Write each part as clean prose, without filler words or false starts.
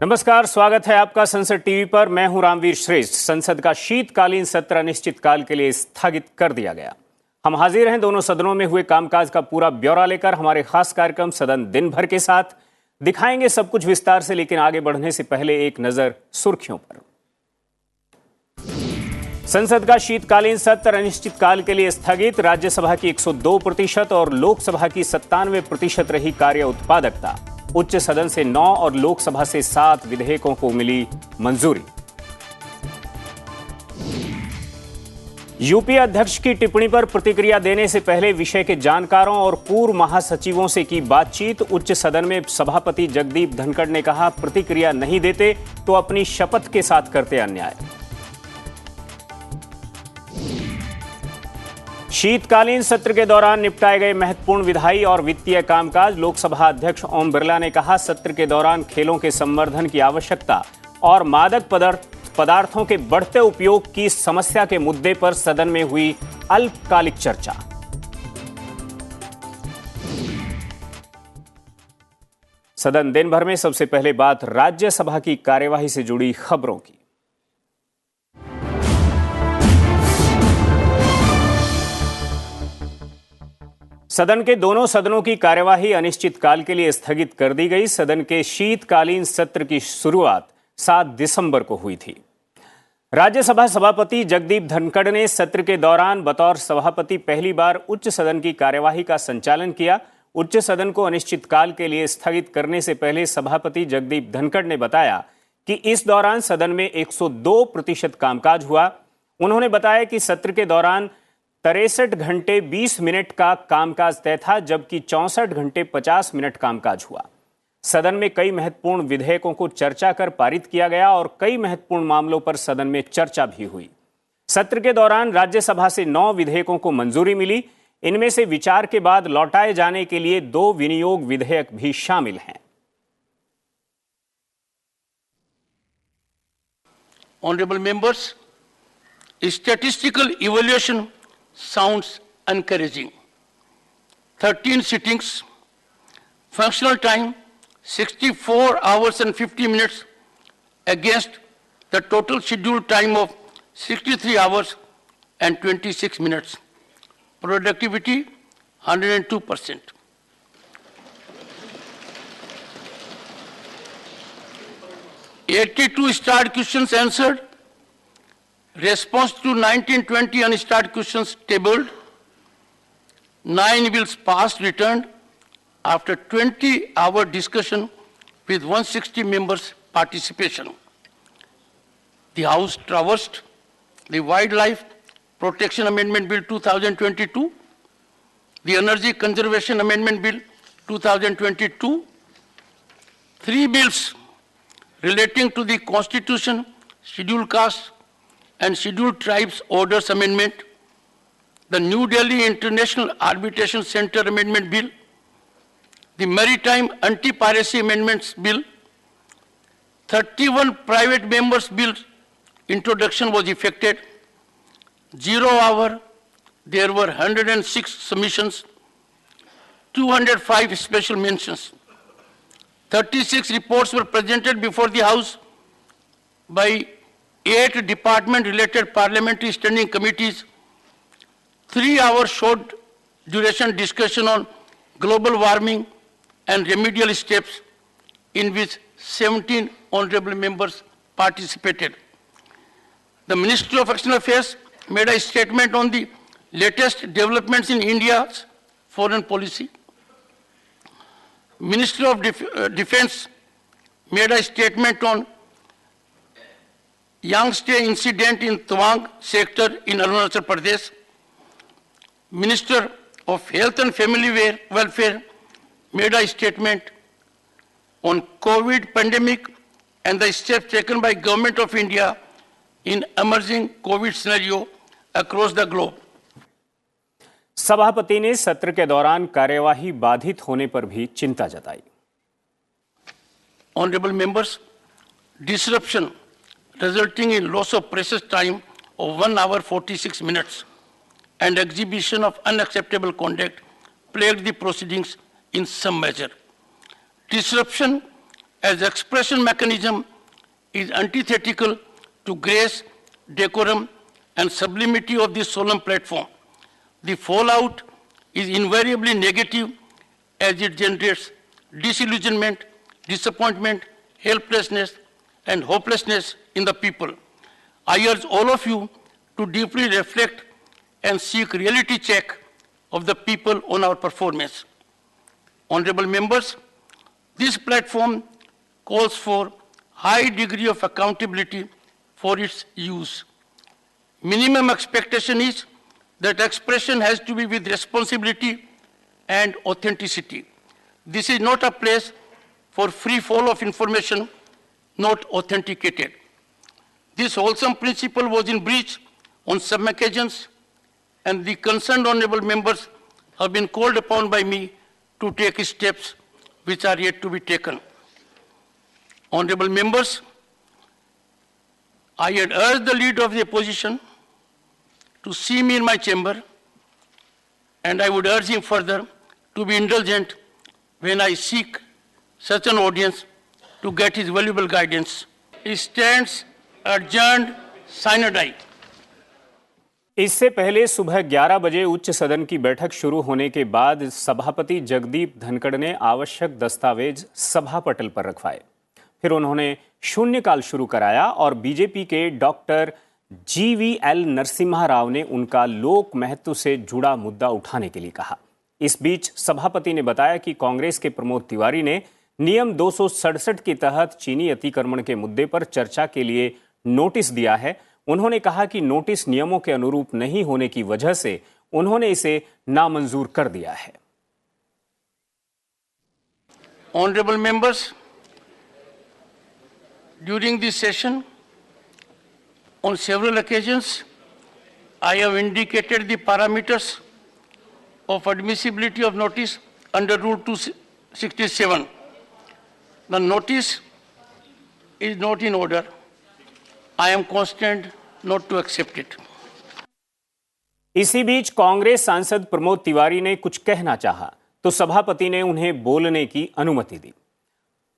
नमस्कार, स्वागत है आपका संसद टीवी पर। मैं हूं रामवीर श्रेष्ठ। संसद का शीतकालीन सत्र अनिश्चितकाल के लिए स्थगित कर दिया गया। हम हाजिर हैं दोनों सदनों में हुए कामकाज का पूरा ब्यौरा लेकर। हमारे खास कार्यक्रम सदन दिन भर के साथ दिखाएंगे सब कुछ विस्तार से, लेकिन आगे बढ़ने से पहले एक नजर सुर्खियों पर। संसद का शीतकालीन सत्र अनिश्चितकाल के लिए स्थगित। राज्यसभा की 102% और लोकसभा की 97% रही कार्य उत्पादकता। उच्च सदन से 9 और लोकसभा से 7 विधेयकों को मिली मंजूरी। यूपीए अध्यक्ष की टिप्पणी पर प्रतिक्रिया देने से पहले विषय के जानकारों और पूर्व महासचिवों से की बातचीत। उच्च सदन में सभापति जगदीप धनखड़ ने कहा, प्रतिक्रिया नहीं देते तो अपनी शपथ के साथ करते अन्याय। शीतकालीन सत्र के दौरान निपटाए गए महत्वपूर्ण विधायी और वित्तीय कामकाज। लोकसभा अध्यक्ष ओम बिरला ने कहा, सत्र के दौरान खेलों के संवर्धन की आवश्यकता और मादक पदार्थों के बढ़ते उपयोग की समस्या के मुद्दे पर सदन में हुई अल्पकालिक चर्चा। सदन दिन भर में सबसे पहले बात राज्यसभा की कार्यवाही से जुड़ी खबरों की। सदन के दोनों सदनों की कार्यवाही अनिश्चितकाल के लिए स्थगित कर दी गई। सदन के शीतकालीन सत्र की शुरुआत 7 दिसंबर को हुई थी। राज्यसभा सभापति जगदीप धनखड़ ने सत्र के दौरान बतौर सभापति पहली बार उच्च सदन की कार्यवाही का संचालन किया। उच्च सदन को अनिश्चितकाल के लिए स्थगित करने से पहले सभापति जगदीप धनखड़ ने बताया कि इस दौरान सदन में 102% कामकाज हुआ। उन्होंने बताया कि सत्र के दौरान 63 घंटे 20 मिनट का कामकाज तय था, जबकि 64 घंटे 50 मिनट कामकाज हुआ। सदन में कई महत्वपूर्ण विधेयकों को चर्चा कर पारित किया गया और कई महत्वपूर्ण मामलों पर सदन में चर्चा भी हुई। सत्र के दौरान राज्यसभा से 9 विधेयकों को मंजूरी मिली। इनमें से विचार के बाद लौटाए जाने के लिए 2 विनियोग विधेयक भी शामिल हैं। Honorable members, statistical evaluation sounds encouraging. 13 sittings, functional time 64 hours and 50 minutes against the total scheduled time of 63 hours and 26 minutes. Productivity 102%. (82) starred questions answered. Response to 1920 unstarred questions tabled. 9 bills passed returned after 20-hour discussion with 160 members' participation. The House traversed the Wildlife Protection Amendment Bill 2022, the Energy Conservation Amendment Bill 2022, 3 bills relating to the Constitution, Scheduled Castes and Scheduled Tribes Orders Amendment, the New Delhi International Arbitration Center Amendment Bill, the Maritime Anti-Piracy Amendments Bill, 31 private members' bills introduction was effected. 0 hour, there were 106 submissions, 205 special mentions. 36 reports were presented before the House by 8 department-related parliamentary standing committees, 3 hour short duration discussion on global warming and remedial steps, in which 17 honorable members participated. The Ministry of External Affairs made a statement on the latest developments in India's foreign policy. Ministry of Defense made a statement on Yangtze incident in Tawang sector in Arunachal Pradesh. Minister of Health and Family Welfare made a statement on COVID pandemic and the steps taken by Government of India in emerging COVID scenario across the globe. सभापति ने सत्र के दौरान कार्यवाही बाधित होने पर भी चिंता जताई। Honorable members, disruption resulting in loss of precious time of 1 hour 46 minutes and exhibition of unacceptable conduct plagued the proceedings in some measure. Disruption as expression mechanism is antithetical to grace, decorum, and sublimity of this solemn platform. The fallout is invariably negative as it generates disillusionment, disappointment, helplessness, and hopelessness in the people. I urge all of you to deeply reflect and seek reality check of the people on our performance. Honorable members, this platform calls for high degree of accountability for its use. Minimum expectation is that expression has to be with responsibility and authenticity. This is not a place for free fall of information not authenticated. This wholesome principle was in breach on some occasions, and the concerned honorable members have been called upon by me to take steps which are yet to be taken. Honorable members, I had urged the leader of the opposition to see me in my chamber, and I would urge him further to be indulgent when I seek such an audience to get his valuable guidance. He stands adjourned sine die. इससे पहले सुबह 11 बजे उच्च सदन की बैठक शुरू होने के बाद सभापति जगदीप धनखड़ ने आवश्यक दस्तावेज सभा पटल पर रखवाए। फिर उन्होंने शून्यकाल शुरू कराया और बीजेपी के डॉक्टर GVL नरसिम्हा राव ने उनका लोक महत्व से जुड़ा मुद्दा उठाने के लिए कहा। इस बीच सभापति ने बताया कि कांग्रेस के प्रमोद तिवारी ने नियम 267 के तहत चीनी अतिक्रमण के मुद्दे पर चर्चा के लिए नोटिस दिया है। उन्होंने कहा कि नोटिस नियमों के अनुरूप नहीं होने की वजह से उन्होंने इसे नामंजूर कर दिया है। Honorable members, during this session, on several occasions, I have indicated the parameters of admissibility of notice under Rule 267. The notice is not in order. I am constrained not to accept it. इसी बीच कांग्रेस सांसद प्रमोद तिवारी ने कुछ कहना चाहा तो सभापति ने उन्हें बोलने की अनुमति दी।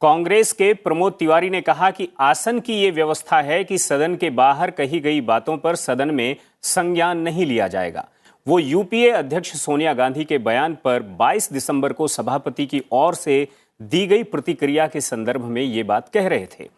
कांग्रेस के प्रमोद तिवारी ने कहा कि आसन की ये व्यवस्था है कि सदन के बाहर कही गई बातों पर सदन में संज्ञान नहीं लिया जाएगा। वो यूपीए अध्यक्ष सोनिया गांधी के बयान पर 22 दिसंबर को सभापति की ओर से दी गई प्रतिक्रिया के संदर्भ में ये बात कह रहे थे।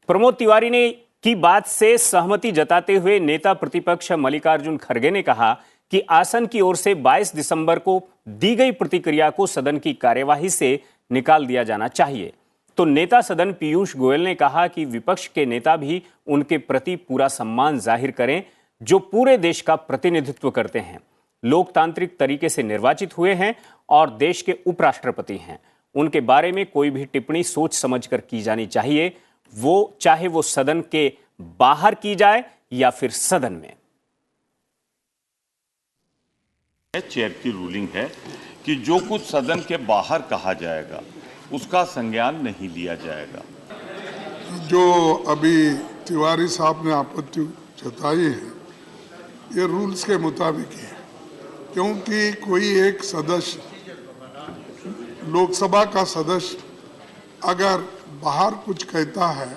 प्रमोद तिवारी ने की बात से सहमति जताते हुए नेता प्रतिपक्ष मल्लिकार्जुन खड़गे ने कहा कि आसन की ओर से 22 दिसंबर को दी गई प्रतिक्रिया को सदन की कार्यवाही से निकाल दिया जाना चाहिए। तो नेता सदन पीयूष गोयल ने कहा कि विपक्ष के नेता भी उनके प्रति पूरा सम्मान जाहिर करें, जो पूरे देश का प्रतिनिधित्व करते हैं, लोकतांत्रिक तरीके से निर्वाचित हुए हैं और देश के उपराष्ट्रपति हैं। उनके बारे में कोई भी टिप्पणी सोच समझकर की जानी चाहिए, वो चाहे वो सदन के बाहर की जाए या फिर सदन में। चेयर की रूलिंग है कि जो कुछ सदन के बाहर कहा जाएगा उसका संज्ञान नहीं लिया जाएगा। जो अभी तिवारी साहब ने आपत्ति जताई है, ये रूल्स के मुताबिक है, क्योंकि कोई एक सदस्य, लोकसभा का सदस्य अगर बाहर कुछ कहता है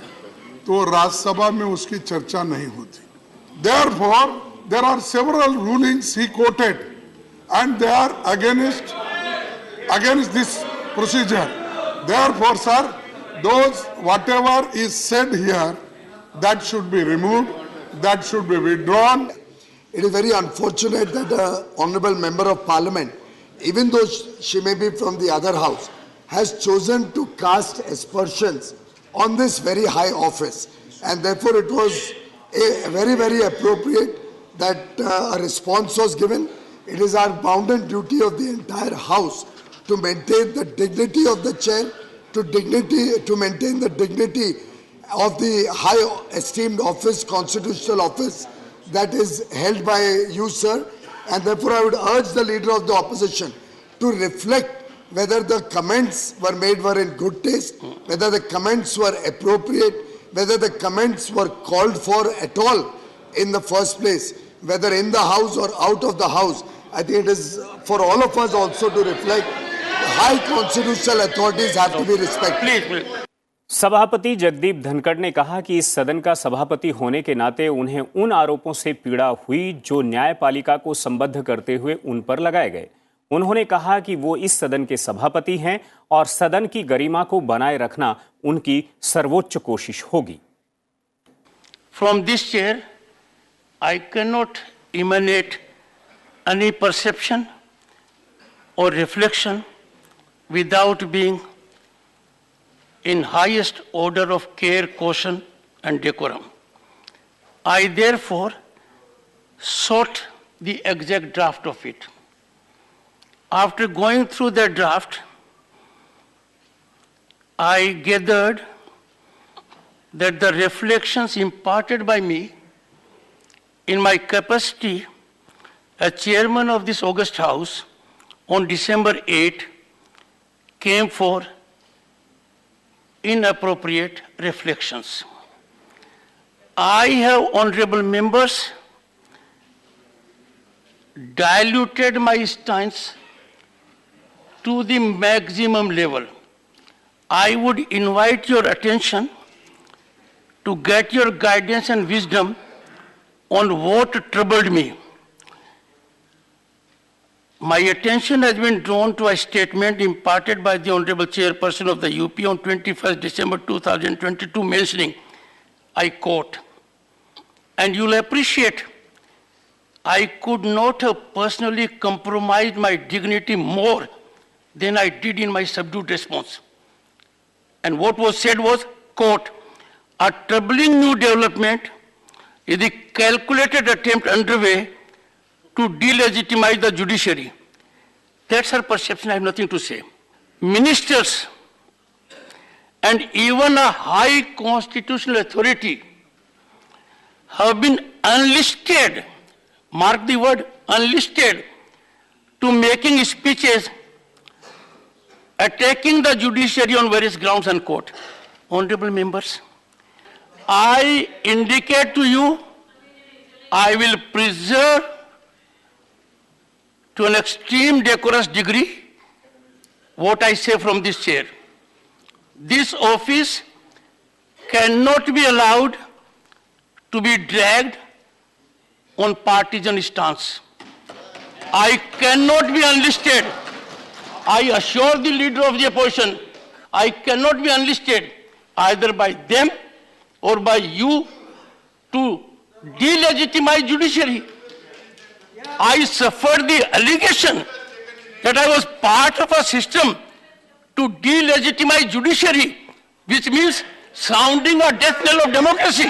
तो राज्यसभा में उसकी चर्चा नहीं होती। Therefore, there are several rulings he quoted, and they are against this procedure. Therefore, sir, those whatever is said here, that should be removed, that should be withdrawn. It is very unfortunate that an honourable member of parliament, even though she may be from the other house, has chosen to cast aspersions on this very high office, and therefore it was very, very appropriate that a response was given. It is our bounden duty of the entire house to maintain the dignity of the chair, to maintain the dignity of the high esteemed office, constitutional office that is held by you, sir. And therefore I would urge the leader of the opposition to reflect whether the comments were in good taste, whether the comments were appropriate, whether the comments were called for at all in the first place, whether in the house or out of the house. I think it is for all of us also to reflect. High constitutional authorities have to be respected. Please. सभापति जगदीप धनखड़ ने कहा कि इस सदन का सभापति होने के नाते उन्हें उन आरोपों से पीड़ा हुई जो न्यायपालिका को संबद्ध करते हुए उन पर लगाए गए। उन्होंने कहा कि वो इस सदन के सभापति हैं और सदन की गरिमा को बनाए रखना उनकी सर्वोच्च कोशिश होगी। From this chair, I cannot emanate any perception or reflection without being in highest order of care, caution, and decorum. I therefore sought the exact draft of it. After going through the draft, I gathered that the reflections imparted by me in my capacity as chairman of this august house on December 8 came for inappropriate reflections. I have, honorable members, diluted my stance to the maximum level. I would invite your attention to get your guidance and wisdom on what troubled me. My attention has been drawn to a statement imparted by the Honorable Chairperson of the UP on 21st December 2022 mentioning, I quote, and you'll appreciate, I could not have personally compromised my dignity more than I did in my subdued response. And what was said was, quote, a troubling new development is the calculated attempt underway to delegitimize the judiciary. That's her perception, I have nothing to say. Ministers and even a high constitutional authority have been enlisted, mark the word, enlisted, to making speeches attacking the judiciary on various grounds, unquote. Honorable members, I indicate to you, I will preserve to an extreme decorous degree what I say from this chair. This office cannot be allowed to be dragged on partisan stance. I cannot be enlisted. I assure the leader of the opposition, I cannot be enlisted either by them or by you to delegitimize judiciary. I suffered the allegation that I was part of a system to delegitimize judiciary, which means sounding a death knell of democracy.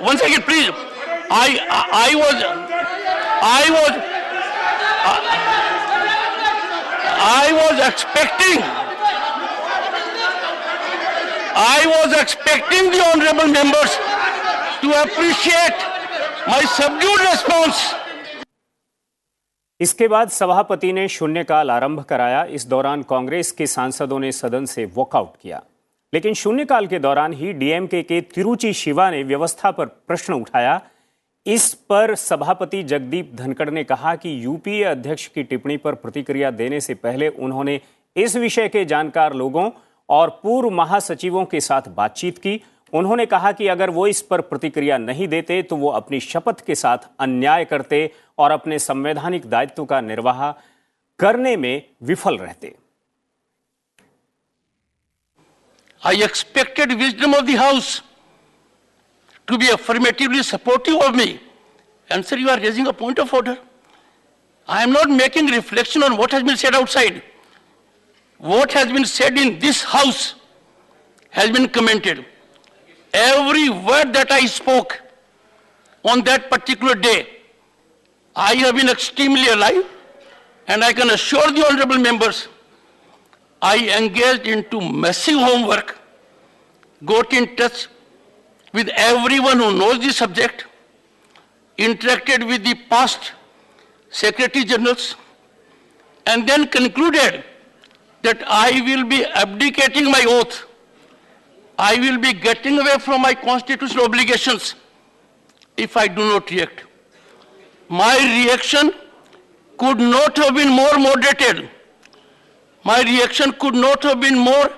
Once again, please, I was expecting the honorable members to appreciate my subdued response. इसके बाद सभापति ने शून्यकाल आरंभ कराया। इस दौरान कांग्रेस के सांसदों ने सदन से वॉकआउट किया, लेकिन शून्यकाल के दौरान ही डीएमके के तिरुचि शिवा ने व्यवस्था पर प्रश्न उठाया। इस पर सभापति जगदीप धनखड़ ने कहा कि यूपीए अध्यक्ष की टिप्पणी पर प्रतिक्रिया देने से पहले उन्होंने इस विषय के जानकार लोगों और पूर्व महासचिवों के साथ बातचीत की। उन्होंने कहा कि अगर वो इस पर प्रतिक्रिया नहीं देते तो वो अपनी शपथ के साथ अन्याय करते और अपने संवैधानिक दायित्व का निर्वाह करने में विफल रहते। I expected wisdom of the House to be affirmatively supportive of me. And sir, you are raising a point of order. I am not making reflection on what has been said outside. What has been said in this House has been commented. Every word that I spoke on that particular day, I have been extremely alive, and I can assure the honorable members, I engaged into massive homework, got in touch with everyone who knows the subject, interacted with the past secretary generals, and then concluded that I will be abdicating my oath. I will be getting away from my constitutional obligations if I do not react. My reaction could not have been more moderated. My reaction could not have been more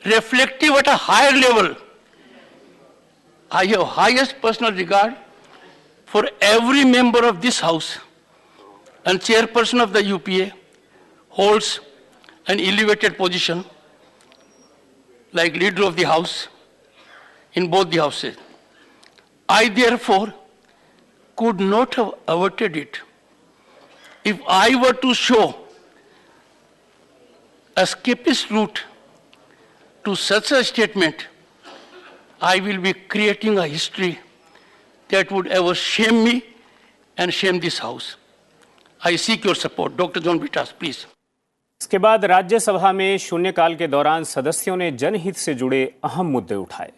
reflective at a higher level. I have highest personal regard for every member of this House, and chairperson of the UPA holds an elevated position like leader of the House in both the houses. I therefore could not have averted it if I were to show escapist route to such a statement. I will be creating a history that would ever shame me and shame this House. I seek your support. Dr. John Britas, please. इसके बाद राज्यसभा में शून्यकाल के दौरान सदस्यों ने जनहित से जुड़े अहम मुद्दे उठाए।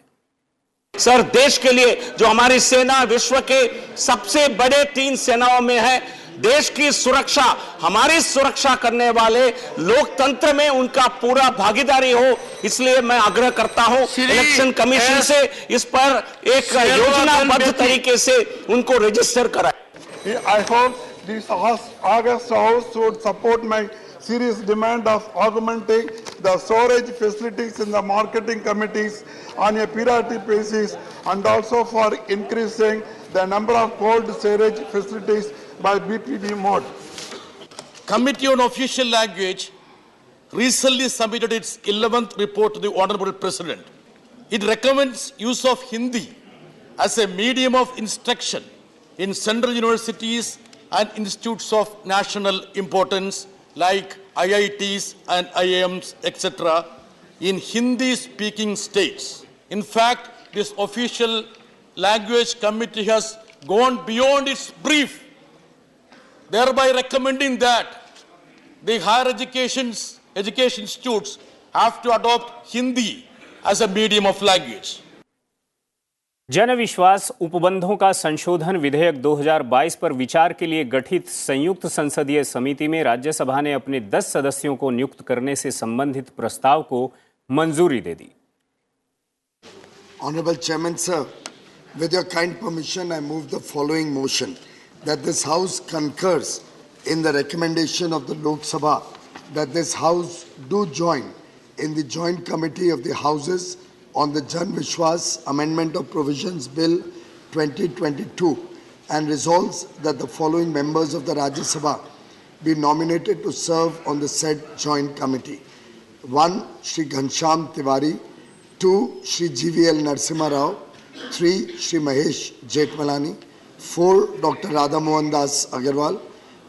सर, देश के लिए जो हमारी सेना विश्व के सबसे बड़े 3 सेनाओं में है, देश की सुरक्षा, हमारी सुरक्षा करने वाले लोकतंत्र में उनका पूरा भागीदारी हो, इसलिए मैं आग्रह करता हूं इलेक्शन कमीशन से इस पर एक योजनाबद्ध तरीके से उनको रजिस्टर कराएं। I hope this August House should support my serious demand of augmenting the storage facilities in the marketing committees on a periodic basis, and also for increasing the number of cold storage facilities by BPB mode. Committee on Official Language recently submitted its 11th report to the Honorable President. It recommends use of Hindi as a medium of instruction in central universities and institutes of national importance like IITs and IIMs, etc., in Hindi-speaking states. In fact, this official language committee has gone beyond its brief, thereby recommending that the higher education institutes have to adopt Hindi as a medium of language. जन विश्वास उपबंधों का संशोधन विधेयक 2022 पर विचार के लिए गठित संयुक्त संसदीय समिति में राज्यसभा ने अपने 10 सदस्यों को नियुक्त करने से संबंधित प्रस्ताव को मंजूरी दे दी। Honorable Chairman, sir, with your kind permission, I move the following motion that this House concurs in the recommendation of the Lok Sabha that this House do join in the Joint Committee of the Houses on the Jan Vishwas Amendment of Provisions Bill 2022 and resolves that the following members of the Rajya Sabha be nominated to serve on the said joint committee. 1. Shri Ghansham Tiwari. 2. Shri GVL Narasimha Rao. 3. Shri Mahesh Jethmalani. 4. Dr. Radha Mohan Das Agarwal.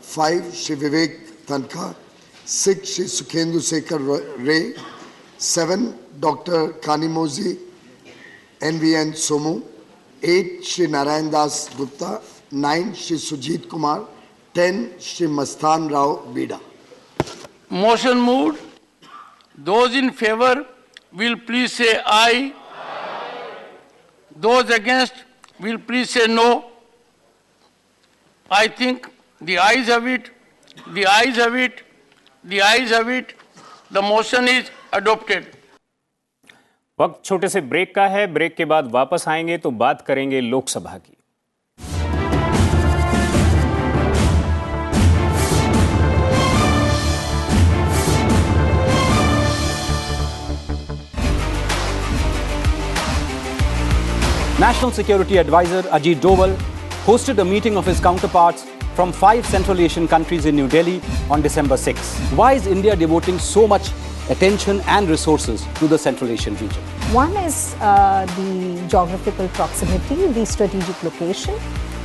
5. Shri Vivek Tankar. 6. Shri Sukhendu Sekhar Ray. 7. Dr. Kanimozi NVN Somu. 8. Shri Narayan Das Gupta. 9. Shri Sujit Kumar. 10. Shri Mastan Rao Bida. Motion moved. Those in favor will please say aye. Those against will please say no. I think the ayes have it. The ayes have it. The ayes have it. The motion is adopted. वक्त छोटे से break का है। Break के बाद वापस आएंगे तो बात करेंगे लोकसभा की। National Security Advisor Ajit Doval hosted a meeting of his counterparts from 5 Central Asian countries in New Delhi on December 6. Why is India devoting so much attention and resources to the Central Asian region? One is the geographical proximity, the strategic location.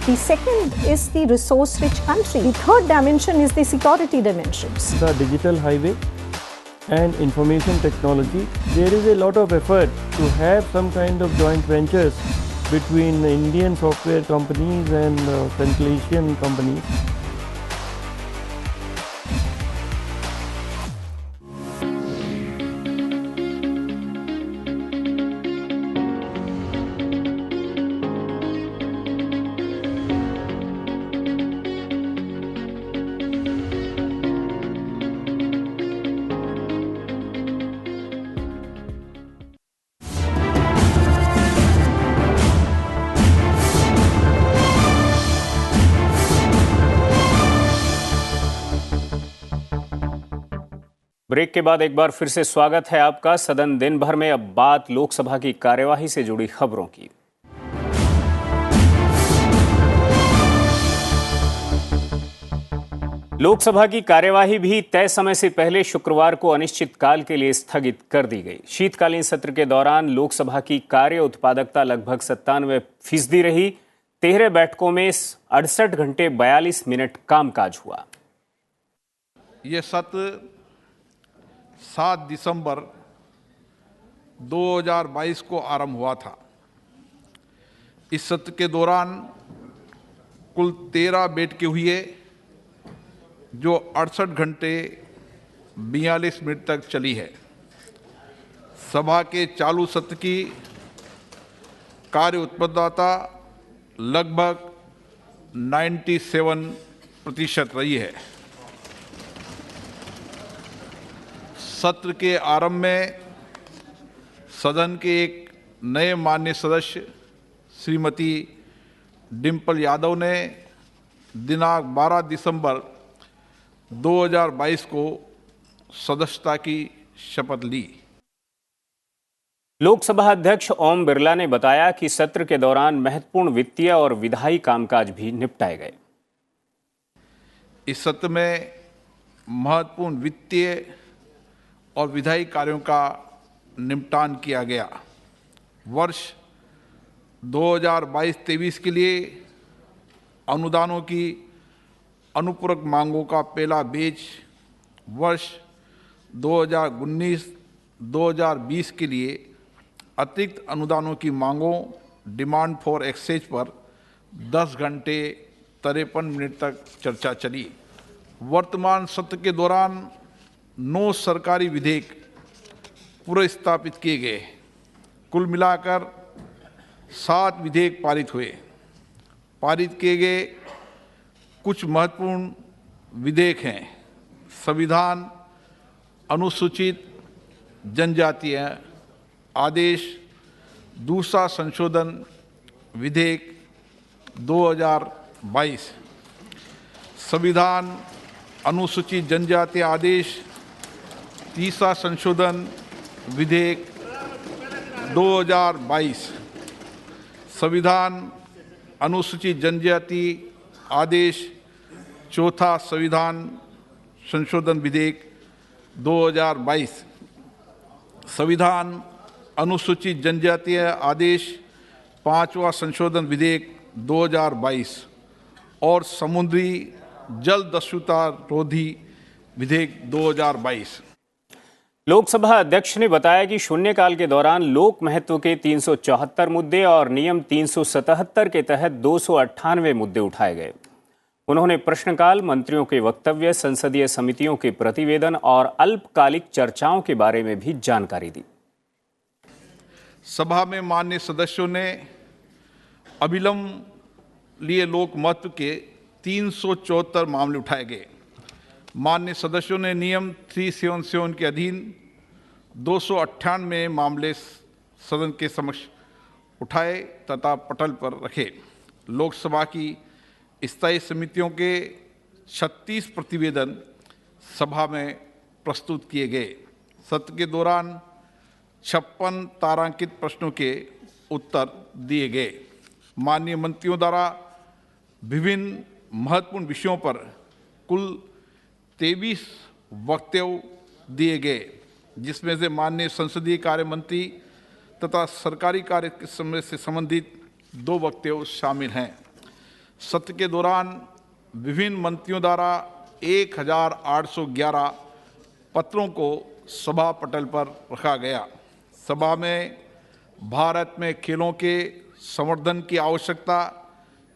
The second is the resource-rich country. The third dimension is the security dimensions. The digital highway and information technology, there is a lot of effort to have some kind of joint ventures between Indian software companies and Central Asian companies. Break के बाद एक बार फिर से स्वागत है आपका। सदन दिन भर में अब बात लोकसभा की कार्यवाही से जुड़ी खबरों की। लोकसभा की कार्यवाही भी तय समय से पहले शुक्रवार को अनिश्चितकाल के लिए स्थगित कर दी गई। शीतकालीन सत्र के दौरान लोकसभा की कार्य उत्पादकता लगभग 97% रही। 13 बैठकों में 68 घंटे 42 मिनट कामकाज हुआ। ये सत्र 7 दिसंबर 2022 को आरंभ हुआ था। इस सत्र के दौरान कुल 13 बैठकें हुई, जो 68 घंटे 42 मिनट तक चली है। सभा के चालू सत्र की कार्य उत्पादकता लगभग 97% रही है। सत्र के आरंभ में सदन के एक नए माननीय सदस्य श्रीमती डिम्पल यादव ने दिनांक 12 दिसंबर 2022 को सदस्यता की शपथ ली। लोकसभा अध्यक्ष ओम बिरला ने बताया कि सत्र के दौरान महत्वपूर्ण वित्तीय और विधायी कामकाज भी निपटाए गए। इस सत्र में महत्वपूर्ण वित्तीय और विधायी कार्यों का निपटान किया गया। वर्ष 2022-23 के लिए अनुदानों की अनुपूरक मांगों का पहला बैच, वर्ष 2019-2020 के लिए अतिरिक्त अनुदानों की मांगों डिमांड फॉर एक्सचेंज पर 10 घंटे 53 मिनट तक चर्चा चली। वर्तमान सत्र के दौरान 9 सरकारी विधेयक पुनर्स्थापित किए गए। कुल मिलाकर 7 विधेयक पारित हुए। पारित किए गए कुछ महत्वपूर्ण विधेयक हैं: संविधान अनुसूचित जनजातीय आदेश दूसरा संशोधन विधेयक 2022, संविधान अनुसूचित जनजातीय आदेश तीसरा संशोधन विधेयक 2022, संविधान अनुसूचित जनजाति आदेश चौथा संविधान संशोधन विधेयक 2022, संविधान अनुसूचित जनजातीय आदेश पांचवा संशोधन विधेयक 2022 और समुद्री जल दस्युता रोधी विधेयक 2022। लोकसभा अध्यक्ष ने बताया कि शून्यकाल के दौरान लोक महत्व के 374 मुद्दे और नियम 377 के तहत 298 मुद्दे उठाए गए। उन्होंने प्रश्नकाल, मंत्रियों के वक्तव्य, संसदीय समितियों के प्रतिवेदन और अल्पकालिक चर्चाओं के बारे में भी जानकारी दी। सभा में माननीय सदस्यों ने अविलंब लिए लोक महत्व के 374 मामले उठाए गए। माननीय सदस्यों ने नियम 377 के अधीन 298 मामले सदन के समक्ष उठाए तथा पटल पर रखे। लोकसभा की स्थायी समितियों के 36 प्रतिवेदन सभा में प्रस्तुत किए गए। सत्र के दौरान 56 तारांकित प्रश्नों के उत्तर दिए गए। माननीय मंत्रियों द्वारा विभिन्न महत्वपूर्ण विषयों पर कुल 23 वक्तव्य दिए गए, जिसमें से माननीय संसदीय कार्य मंत्री तथा सरकारी कार्य से संबंधित 2 वक्तव्य शामिल हैं। सत्र के दौरान विभिन्न मंत्रियों द्वारा 1811 पत्रों को सभा पटल पर रखा गया। सभा में भारत में खेलों के संवर्धन की आवश्यकता,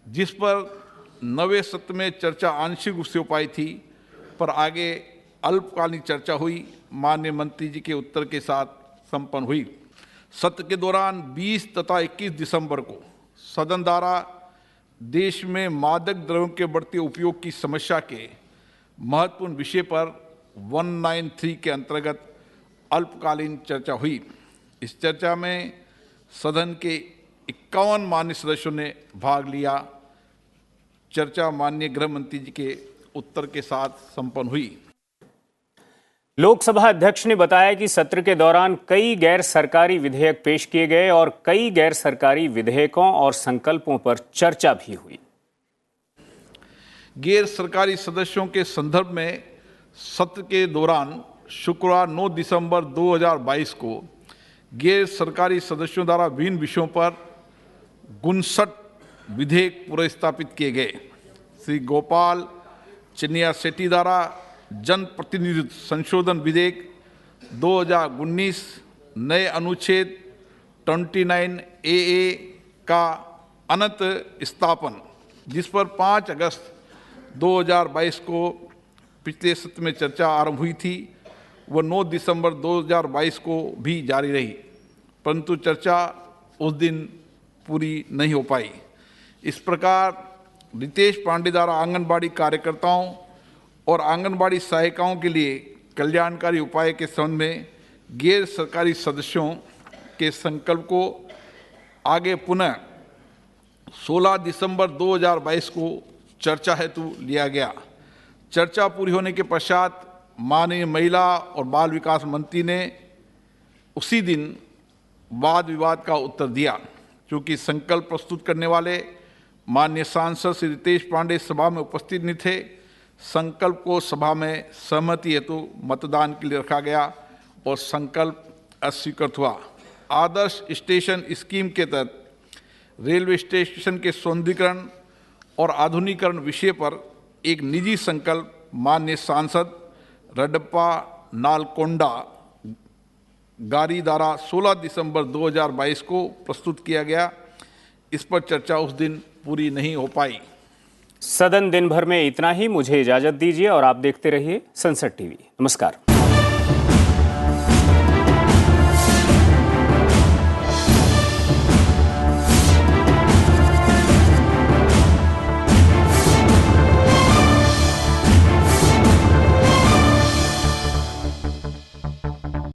जिस पर नवे सत्र में चर्चा आंशिक रूप से हो पाई थी, पर आगे अल्पकालीन चर्चा हुई, माननीय मंत्री जी के उत्तर के साथ संपन्न हुई। सत्र के दौरान 20 तथा 21 दिसंबर को सदन द्वारा देश में मादक द्रव्यों के बढ़ते उपयोग की समस्या के महत्वपूर्ण विषय पर 193 के अंतर्गत अल्पकालीन चर्चा हुई। इस चर्चा में सदन के 51 माननीय सदस्यों ने भाग लिया। चर्चा माननीय गृह मंत्री जी के उत्तर के साथ संपन्न हुई। लोकसभा अध्यक्ष ने बताया कि सत्र के दौरान कई गैर सरकारी विधेयक पेश किए गए और कई गैर सरकारी विधेयकों और संकल्पों पर चर्चा भी हुई। गैर सरकारी सदस्यों के संदर्भ में सत्र के दौरान शुक्रवार 9 दिसंबर 2022 को गैर सरकारी सदस्यों द्वारा विभिन्न विषयों पर 59 विधेयक प्रस्तावित किए गए। श्री गोपाल चिन्निया शेट्टी द्वारा जन प्रतिनिधित्व संशोधन विधेयक 2019 नए अनुच्छेद 29AA का अनंत स्थापन, जिस पर 5 अगस्त 2022 को पिछले सत्र में चर्चा आरंभ हुई थी, वह 9 दिसंबर 2022 को भी जारी रही, परंतु चर्चा उस दिन पूरी नहीं हो पाई। इस प्रकार रितेश पांडे द्वारा आंगनबाड़ी कार्यकर्ताओं और आंगनबाड़ी सहायिकाओं के लिए कल्याणकारी उपाय के संबंध में गैर सरकारी सदस्यों के संकल्प को आगे पुनः 16 दिसंबर 2022 को चर्चा हेतु लिया गया। चर्चा पूरी होने के पश्चात माननीय महिला और बाल विकास मंत्री ने उसी दिन वाद विवाद का उत्तर दिया। चूँकि संकल्प प्रस्तुत करने वाले माननीय सांसद श्री रितेश पांडे सभा में उपस्थित नहीं थे, संकल्प को सभा में सहमति हेतु मतदान के लिए रखा गया और संकल्प अस्वीकृत हुआ। आदर्श स्टेशन स्कीम के तहत रेलवे स्टेशन के सौंदर्यीकरण और आधुनिकीकरण विषय पर एक निजी संकल्प माननीय सांसद रडप्पा नालकोंडा गारी द्वारा 16 दिसंबर 2022 को प्रस्तुत किया गया। इस पर चर्चा उस दिन पूरी नहीं हो पाई। सदन दिन भर में इतना ही। मुझे इजाजत दीजिए और आप देखते रहिए संसद टीवी। नमस्कार।